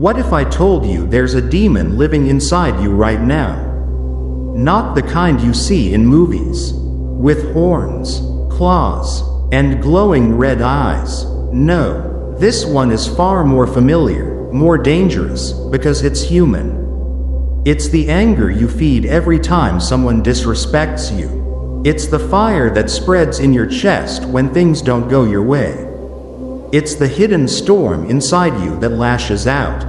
What if I told you there's a demon living inside you right now? Not the kind you see in movies, with horns, claws, and glowing red eyes. No, this one is far more familiar, more dangerous, because it's human. It's the anger you feed every time someone disrespects you. It's the fire that spreads in your chest when things don't go your way. It's the hidden storm inside you that lashes out,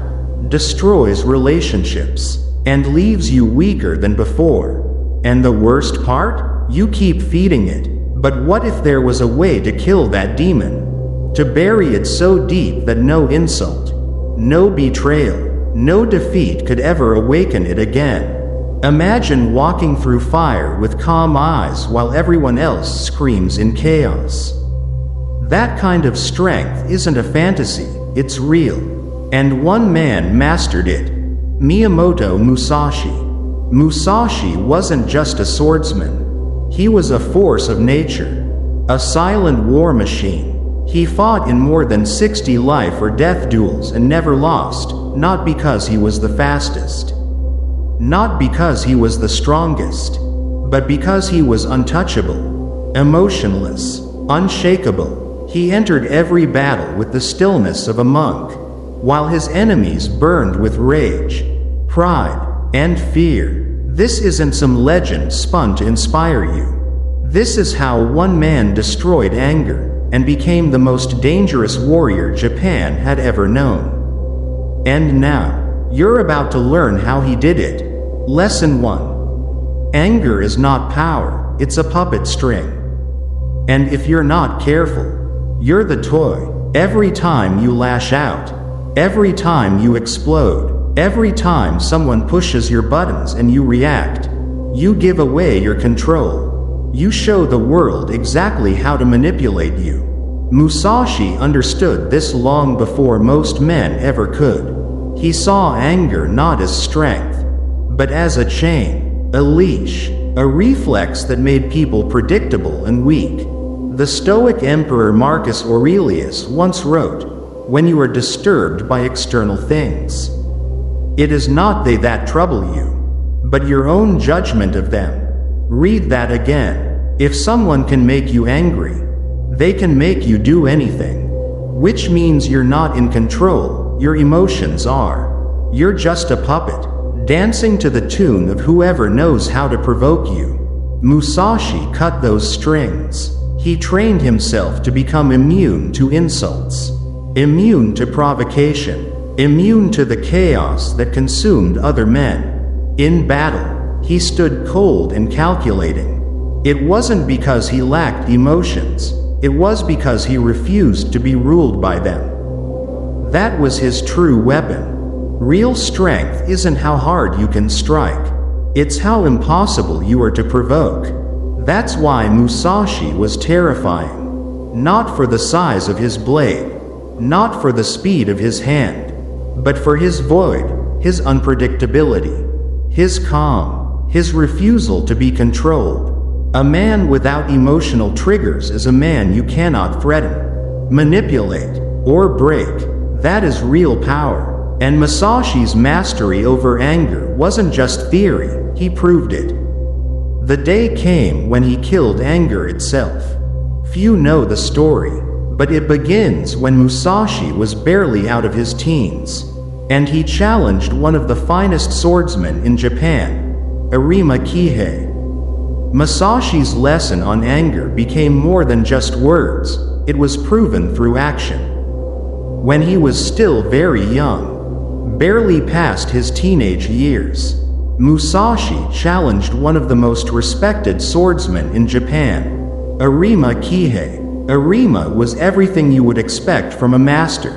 destroys relationships, and leaves you weaker than before. And the worst part? You keep feeding it. But what if there was a way to kill that demon? To bury it so deep that no insult, no betrayal, no defeat could ever awaken it again. Imagine walking through fire with calm eyes while everyone else screams in chaos. That kind of strength isn't a fantasy, it's real. And one man mastered it. Miyamoto Musashi. Musashi wasn't just a swordsman. He was a force of nature. A silent war machine. He fought in more than 60 life or death duels and never lost, not because he was the fastest. Not because he was the strongest. But because he was untouchable, emotionless, unshakable. He entered every battle with the stillness of a monk, while his enemies burned with rage, pride, and fear. This isn't some legend spun to inspire you. This is how one man destroyed anger and became the most dangerous warrior Japan had ever known. And now, you're about to learn how he did it. Lesson 1. Anger is not power, it's a puppet string. And if you're not careful, you're the toy. Every time you lash out, every time you explode, every time someone pushes your buttons and you react, you give away your control. You show the world exactly how to manipulate you. Musashi understood this long before most men ever could. He saw anger not as strength, but as a chain, a leash, a reflex that made people predictable and weak. The Stoic Emperor Marcus Aurelius once wrote, "When you are disturbed by external things, it is not they that trouble you, but your own judgment of them." Read that again. If someone can make you angry, they can make you do anything. Which means you're not in control, your emotions are. You're just a puppet, dancing to the tune of whoever knows how to provoke you. Musashi cut those strings. He trained himself to become immune to insults, immune to provocation, immune to the chaos that consumed other men. In battle, he stood cold and calculating. It wasn't because he lacked emotions, it was because he refused to be ruled by them. That was his true weapon. Real strength isn't how hard you can strike, it's how impossible you are to provoke. That's why Musashi was terrifying. Not for the size of his blade, not for the speed of his hand, but for his void, his unpredictability, his calm, his refusal to be controlled. A man without emotional triggers is a man you cannot threaten, manipulate, or break. That is real power. And Musashi's mastery over anger wasn't just theory, he proved it. The day came when he killed anger itself. Few know the story, but it begins when Musashi was barely out of his teens, and he challenged one of the finest swordsmen in Japan, Arima Kihei. Musashi's lesson on anger became more than just words, it was proven through action. When he was still very young, barely past his teenage years, Musashi challenged one of the most respected swordsmen in Japan, Arima Kihei. Arima was everything you would expect from a master.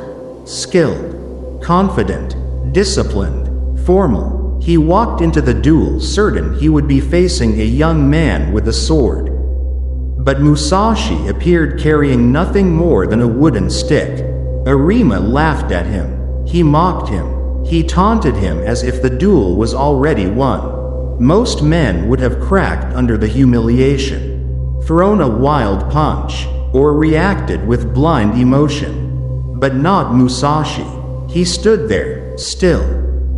Skilled, confident, disciplined, formal. He walked into the duel certain he would be facing a young man with a sword. But Musashi appeared carrying nothing more than a wooden stick. Arima laughed at him. He mocked him. He taunted him as if the duel was already won. Most men would have cracked under the humiliation, thrown a wild punch, or reacted with blind emotion. But not Musashi. He stood there, still,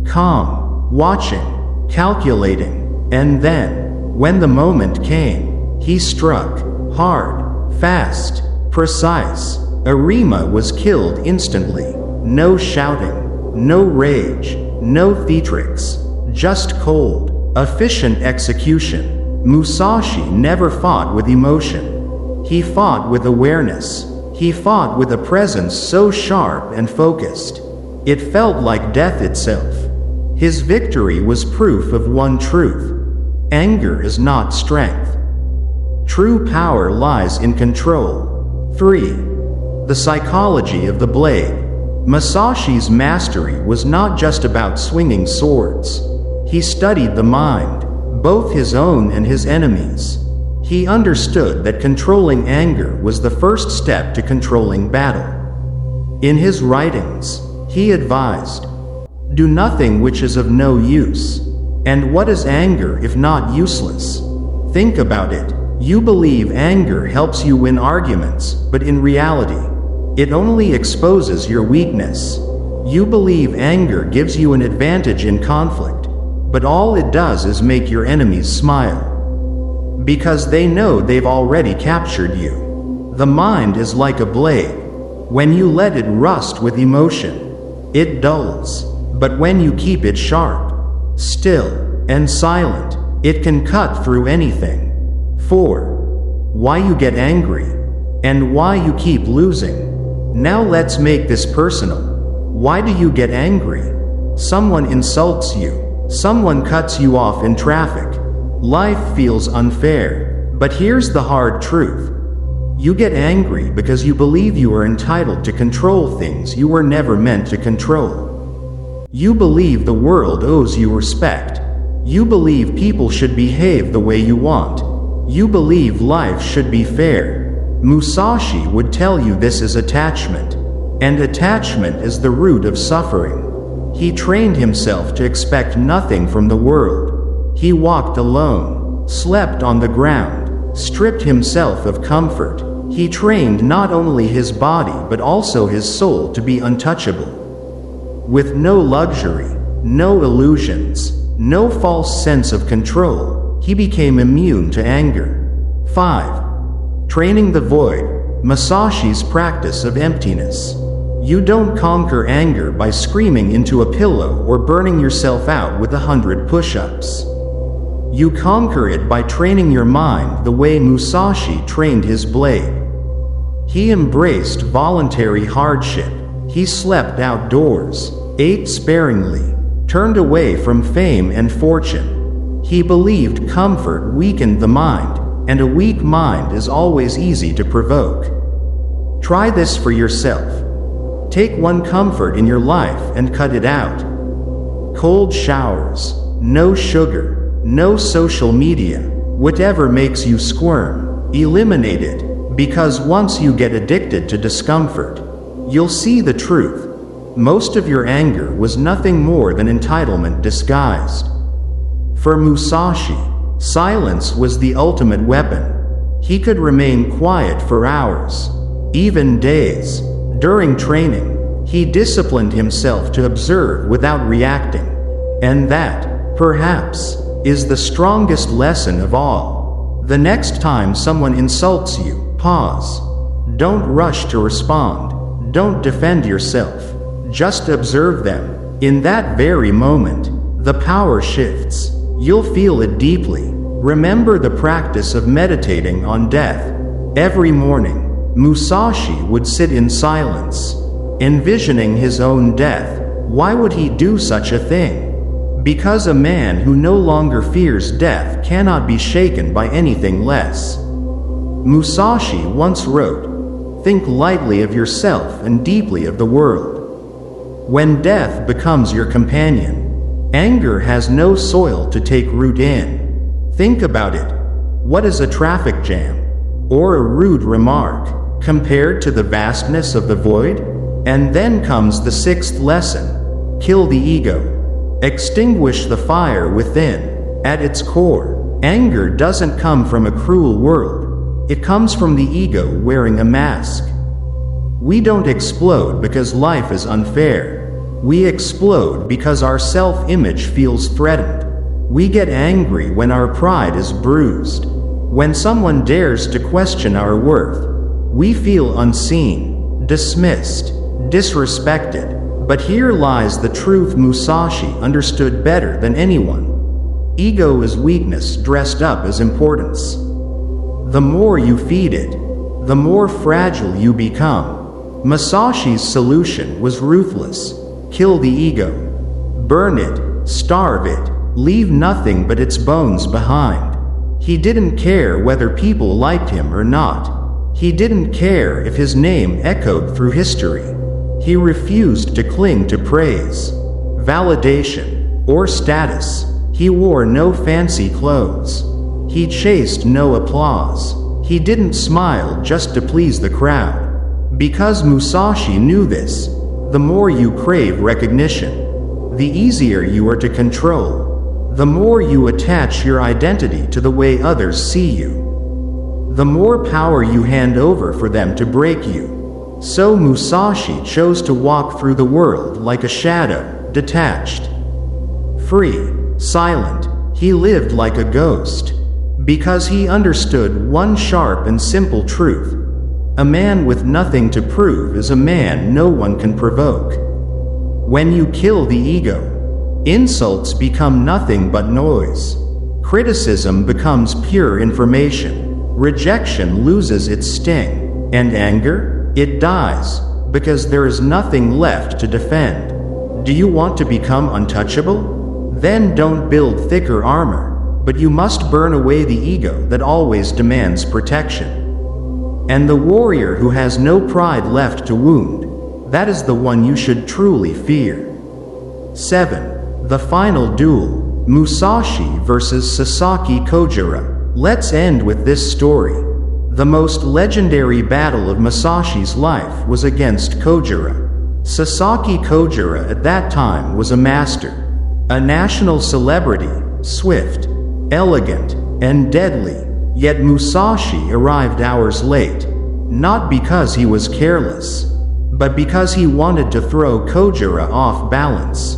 calm, watching, calculating, and then, when the moment came, he struck, hard, fast, precise. Arima was killed instantly. No shouting, no rage, no theatrics, just cold, efficient execution. Musashi never fought with emotion. He fought with awareness. He fought with a presence so sharp and focused. It felt like death itself. His victory was proof of one truth. Anger is not strength. True power lies in control. 3. The psychology of the blade. Musashi's mastery was not just about swinging swords. He studied the mind, both his own and his enemies. He understood that controlling anger was the first step to controlling battle. In his writings, he advised, "Do nothing which is of no use. And what is anger if not useless? Think about it. You believe anger helps you win arguments, but in reality, it only exposes your weakness. You believe anger gives you an advantage in conflict, but all it does is make your enemies smile. Because they know they've already captured you. The mind is like a blade. When you let it rust with emotion, it dulls. But when you keep it sharp, still, and silent, it can cut through anything." 4. Why you get angry, and why you keep losing. Now let's make this personal. Why do you get angry? Someone insults you. Someone cuts you off in traffic. Life feels unfair. But here's the hard truth. You get angry because you believe you are entitled to control things you were never meant to control. You believe the world owes you respect. You believe people should behave the way you want. You believe life should be fair. Musashi would tell you this is attachment. And attachment is the root of suffering. He trained himself to expect nothing from the world. He walked alone, slept on the ground, stripped himself of comfort. He trained not only his body but also his soul to be untouchable. With no luxury, no illusions, no false sense of control, he became immune to anger. 5. Training the void. Musashi's practice of emptiness. You don't conquer anger by screaming into a pillow or burning yourself out with 100 push-ups. You conquer it by training your mind the way Musashi trained his blade. He embraced voluntary hardship. He slept outdoors, ate sparingly, turned away from fame and fortune. He believed comfort weakened the mind, and a weak mind is always easy to provoke. Try this for yourself. Take one comfort in your life and cut it out. Cold showers, no sugar, no social media, whatever makes you squirm, eliminate it, because once you get addicted to discomfort, you'll see the truth. Most of your anger was nothing more than entitlement disguised. For Musashi, silence was the ultimate weapon. He could remain quiet for hours, even days. During training, he disciplined himself to observe without reacting. And that, perhaps, is the strongest lesson of all. The next time someone insults you, pause. Don't rush to respond. Don't defend yourself. Just observe them. In that very moment, the power shifts. You'll feel it deeply. Remember the practice of meditating on death. Every morning, Musashi would sit in silence, envisioning his own death. Why would he do such a thing? Because a man who no longer fears death cannot be shaken by anything less. Musashi once wrote, "Think lightly of yourself and deeply of the world." When death becomes your companion, anger has no soil to take root in. Think about it. What is a traffic jam, or a rude remark, compared to the vastness of the void? And then comes the sixth lesson. Kill the ego. Extinguish the fire within. At its core, anger doesn't come from a cruel world. It comes from the ego wearing a mask. We don't explode because life is unfair. We explode because our self-image feels threatened. We get angry when our pride is bruised. When someone dares to question our worth, we feel unseen, dismissed, disrespected. But here lies the truth Musashi understood better than anyone. Ego is weakness dressed up as importance. The more you feed it, the more fragile you become. Musashi's solution was ruthless. Kill the ego. Burn it, starve it, leave nothing but its bones behind. He didn't care whether people liked him or not. He didn't care if his name echoed through history. He refused to cling to praise, validation, or status. He wore no fancy clothes. He chased no applause. He didn't smile just to please the crowd. Because Musashi knew this, the more you crave recognition, the easier you are to control. The more you attach your identity to the way others see you, the more power you hand over for them to break you. So Musashi chose to walk through the world like a shadow, detached, free, silent. He lived like a ghost, because he understood one sharp and simple truth. A man with nothing to prove is a man no one can provoke. When you kill the ego, insults become nothing but noise. Criticism becomes pure information. Rejection loses its sting. And anger? It dies, because there is nothing left to defend. Do you want to become untouchable? Then don't build thicker armor, but you must burn away the ego that always demands protection. And the warrior who has no pride left to wound, that is the one you should truly fear. 7. The final duel, Musashi versus Sasaki Kojiro. Let's end with this story. The most legendary battle of Musashi's life was against Kojiro. Sasaki Kojiro at that time was a master, a national celebrity, swift, elegant, and deadly. Yet Musashi arrived hours late, not because he was careless, but because he wanted to throw Kojiro off balance,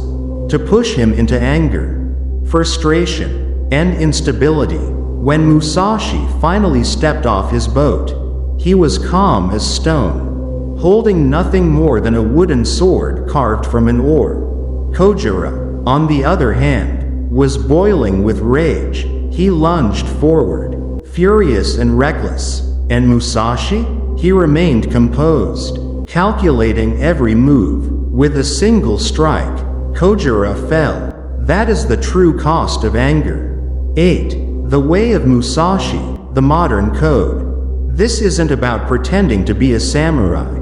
to push him into anger, frustration, and instability. When Musashi finally stepped off his boat, he was calm as stone, holding nothing more than a wooden sword carved from an oar. Kojiro, on the other hand, was boiling with rage. He lunged forward, furious and reckless. And Musashi? He remained composed, calculating every move. With a single strike, Kojiro fell. That is the true cost of anger. 8. The way of Musashi, the modern code. This isn't about pretending to be a samurai,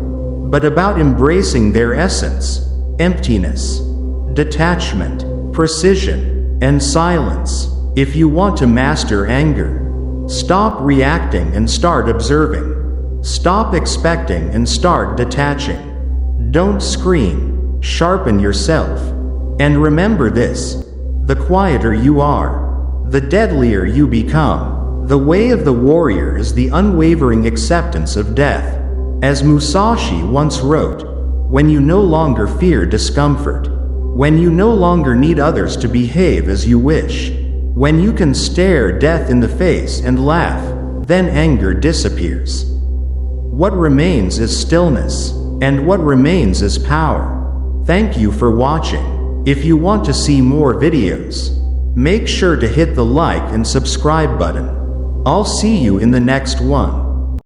but about embracing their essence, emptiness, detachment, precision, and silence. If you want to master anger, stop reacting and start observing. Stop expecting and start detaching. Don't scream, sharpen yourself. And remember this: the quieter you are, the deadlier you become. The way of the warrior is the unwavering acceptance of death. As Musashi once wrote, when you no longer fear discomfort, when you no longer need others to behave as you wish, when you can stare death in the face and laugh, then anger disappears. What remains is stillness, and what remains is power. Thank you for watching. If you want to see more videos, make sure to hit the like and subscribe button. I'll see you in the next one.